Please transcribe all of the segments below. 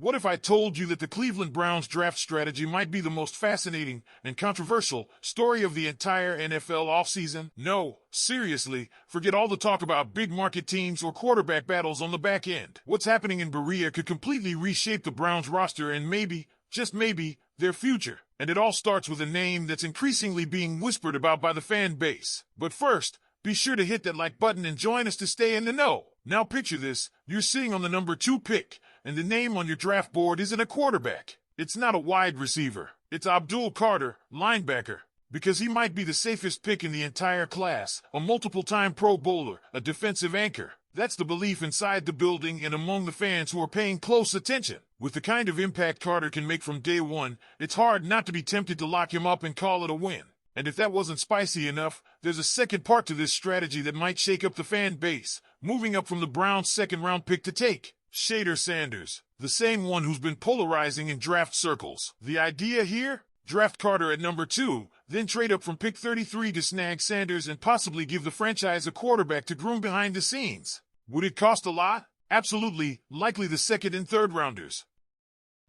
What if I told you that the Cleveland Browns draft strategy might be the most fascinating and controversial story of the entire NFL offseason? No, seriously, forget all the talk about big market teams or quarterback battles on the back end. What's happening in Berea could completely reshape the Browns roster and maybe, just maybe, their future. And it all starts with a name that's increasingly being whispered about by the fan base. But first, be sure to hit that like button and join us to stay in the know. Now picture this, you're sitting on the number 2 pick, and the name on your draft board isn't a quarterback. It's not a wide receiver. It's Abdul Carter, linebacker. Because he might be the safest pick in the entire class, a multiple-time Pro Bowler, a defensive anchor. That's the belief inside the building and among the fans who are paying close attention. With the kind of impact Carter can make from day one, it's hard not to be tempted to lock him up and call it a win. And if that wasn't spicy enough, there's a second part to this strategy that might shake up the fan base, moving up from the Browns' second-round pick to take Shader Sanders, the same one who's been polarizing in draft circles. The idea here? Draft Carter at number 2, then trade up from pick 33 to snag Sanders and possibly give the franchise a quarterback to groom behind the scenes. Would it cost a lot? Absolutely, likely the second and third rounders.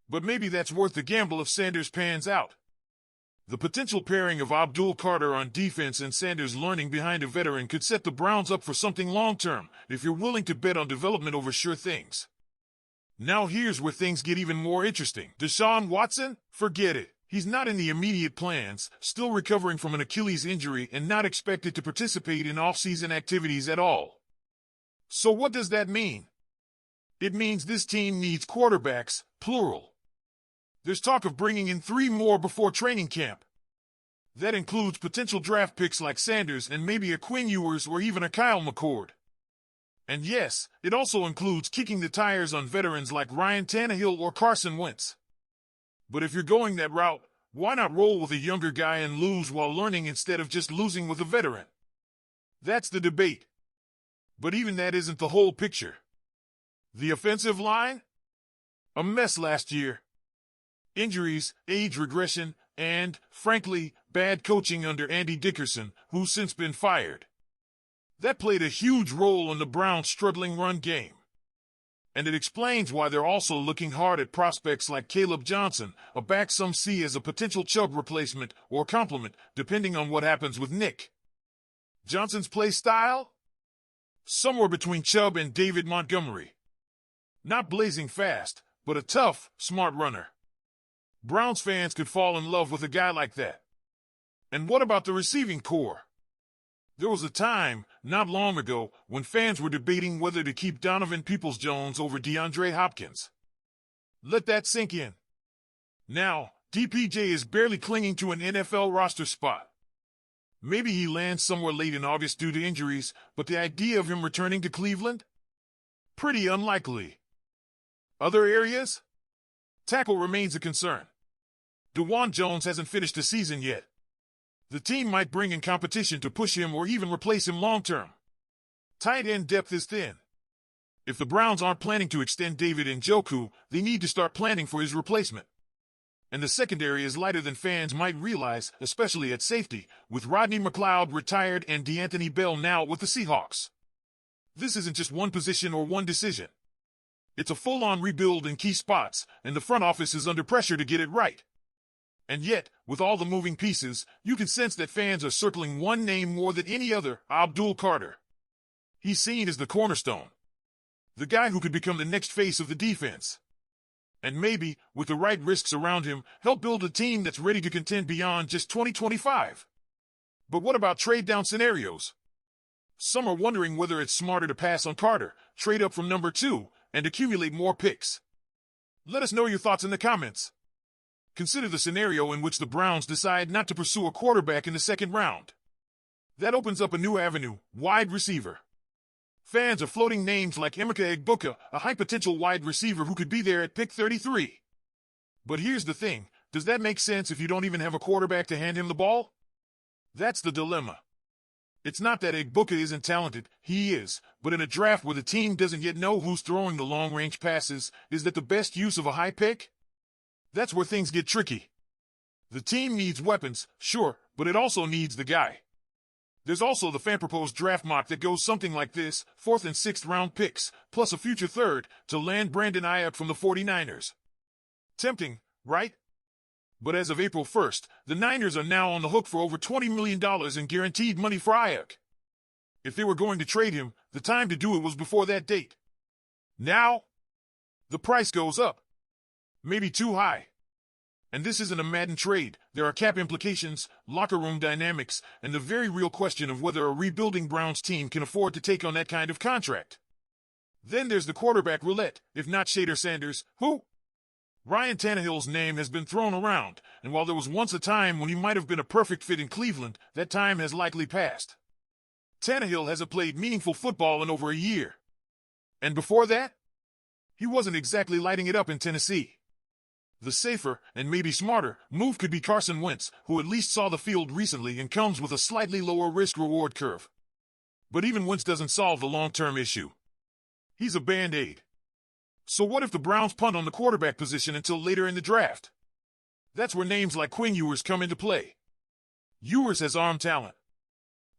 But maybe that's worth the gamble if Sanders pans out. The potential pairing of Abdul Carter on defense and Sanders learning behind a veteran could set the Browns up for something long-term, if you're willing to bet on development over sure things. Now here's where things get even more interesting. Deshaun Watson? Forget it. He's not in the immediate plans, still recovering from an Achilles injury and not expected to participate in off-season activities at all. So what does that mean? It means this team needs quarterbacks, plural. There's talk of bringing in 3 more before training camp. That includes potential draft picks like Sanders and maybe a Quinn Ewers or even a Kyle McCord. And yes, it also includes kicking the tires on veterans like Ryan Tannehill or Carson Wentz. But if you're going that route, why not roll with a younger guy and lose while learning instead of just losing with a veteran? That's the debate. But even that isn't the whole picture. The offensive line? A mess last year. Injuries, age regression, and, frankly, bad coaching under Andy Dickerson, who's since been fired. That played a huge role in the Browns' struggling run game. And it explains why they're also looking hard at prospects like Caleb Johnson, a back some see as a potential Chubb replacement or complement, depending on what happens with Nick. Johnson's play style? Somewhere between Chubb and David Montgomery. Not blazing fast, but a tough, smart runner. Browns fans could fall in love with a guy like that. And what about the receiving core? There was a time, not long ago, when fans were debating whether to keep Donovan Peoples-Jones over DeAndre Hopkins. Let that sink in. Now, DPJ is barely clinging to an NFL roster spot. Maybe he lands somewhere late in August due to injuries, but the idea of him returning to Cleveland? Pretty unlikely. Other areas? Tackle remains a concern. DeJuan Jones hasn't finished the season yet. The team might bring in competition to push him or even replace him long-term. Tight end depth is thin. If the Browns aren't planning to extend David Njoku, they need to start planning for his replacement. And the secondary is lighter than fans might realize, especially at safety, with Rodney McLeod retired and D'Anthony Bell now with the Seahawks. This isn't just one position or one decision. It's a full-on rebuild in key spots, and the front office is under pressure to get it right. And yet, with all the moving pieces, you can sense that fans are circling one name more than any other, Abdul Carter. He's seen as the cornerstone. The guy who could become the next face of the defense. And maybe, with the right risks around him, help build a team that's ready to contend beyond just 2025. But what about trade-down scenarios? Some are wondering whether it's smarter to pass on Carter, trade up from number 2, and accumulate more picks. Let us know your thoughts in the comments. Consider the scenario in which the Browns decide not to pursue a quarterback in the second round. That opens up a new avenue, wide receiver. Fans are floating names like Emeka Egbuka, a high-potential wide receiver who could be there at pick 33. But here's the thing, does that make sense if you don't even have a quarterback to hand him the ball? That's the dilemma. It's not that Egbuka isn't talented, he is, but in a draft where the team doesn't yet know who's throwing the long-range passes, is that the best use of a high pick? That's where things get tricky. The team needs weapons, sure, but it also needs the guy. There's also the fan-proposed draft mock that goes something like this, 4th and 6th round picks, plus a future third, to land Brandon Ayuk from the 49ers. Tempting, right? But as of April 1st, the Niners are now on the hook for over $20 million in guaranteed money for Ayuk. If they were going to trade him, the time to do it was before that date. Now, the price goes up. Maybe too high. And this isn't a Madden trade. There are cap implications, locker room dynamics, and the very real question of whether a rebuilding Browns team can afford to take on that kind of contract. Then there's the quarterback roulette, if not Shader Sanders, who? Ryan Tannehill's name has been thrown around, and while there was once a time when he might have been a perfect fit in Cleveland, that time has likely passed. Tannehill hasn't played meaningful football in over a year. And before that, he wasn't exactly lighting it up in Tennessee. The safer, and maybe smarter, move could be Carson Wentz, who at least saw the field recently and comes with a slightly lower risk-reward curve. But even Wentz doesn't solve the long-term issue. He's a Band-Aid. So what if the Browns punt on the quarterback position until later in the draft? That's where names like Quinn Ewers come into play. Ewers has arm talent.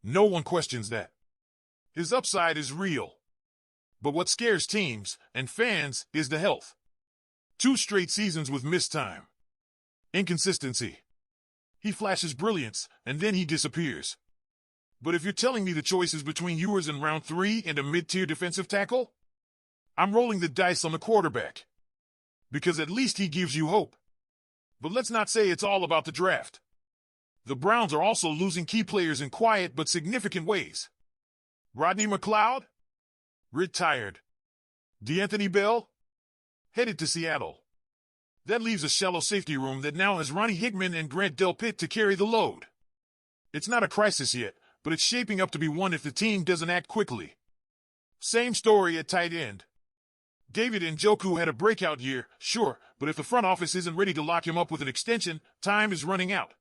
No one questions that. His upside is real. But what scares teams and fans is the health. 2 straight seasons with missed time. Inconsistency. He flashes brilliance, and then he disappears. But if you're telling me the choice is between Ewers in round 3 and a mid-tier defensive tackle, I'm rolling the dice on the quarterback. Because at least he gives you hope. But let's not say it's all about the draft. The Browns are also losing key players in quiet but significant ways. Rodney McLeod? Retired. D'Anthony Bell? Headed to Seattle. That leaves a shallow safety room that now has Ronnie Hickman and Grant Delpit to carry the load. It's not a crisis yet, but it's shaping up to be one if the team doesn't act quickly. Same story at tight end. David Njoku had a breakout year, sure, but if the front office isn't ready to lock him up with an extension, time is running out.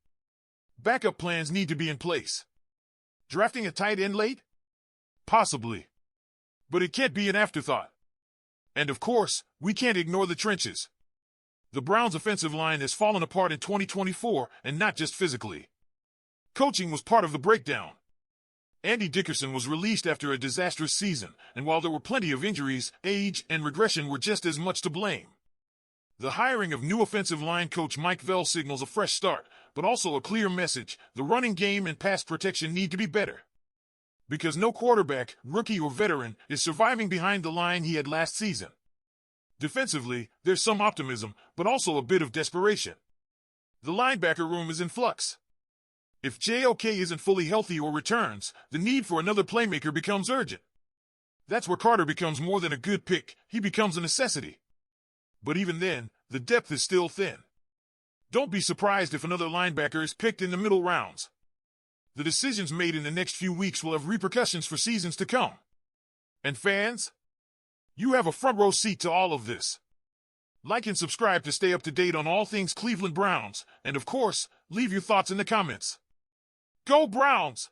Backup plans need to be in place. Drafting a tight end late? Possibly. But it can't be an afterthought. And of course, we can't ignore the trenches. The Browns' offensive line has fallen apart in 2024, and not just physically. Coaching was part of the breakdown. Andy Dickerson was released after a disastrous season, and while there were plenty of injuries, age and regression were just as much to blame. The hiring of new offensive line coach Mike Vell signals a fresh start, but also a clear message: the running game and pass protection need to be better. Because no quarterback, rookie or veteran, is surviving behind the line he had last season. Defensively, there's some optimism, but also a bit of desperation. The linebacker room is in flux. If JOK isn't fully healthy or returns, the need for another playmaker becomes urgent. That's where Carter becomes more than a good pick, he becomes a necessity. But even then, the depth is still thin. Don't be surprised if another linebacker is picked in the middle rounds. The decisions made in the next few weeks will have repercussions for seasons to come. And fans, you have a front row seat to all of this. Like and subscribe to stay up to date on all things Cleveland Browns, and of course, leave your thoughts in the comments. Go Browns!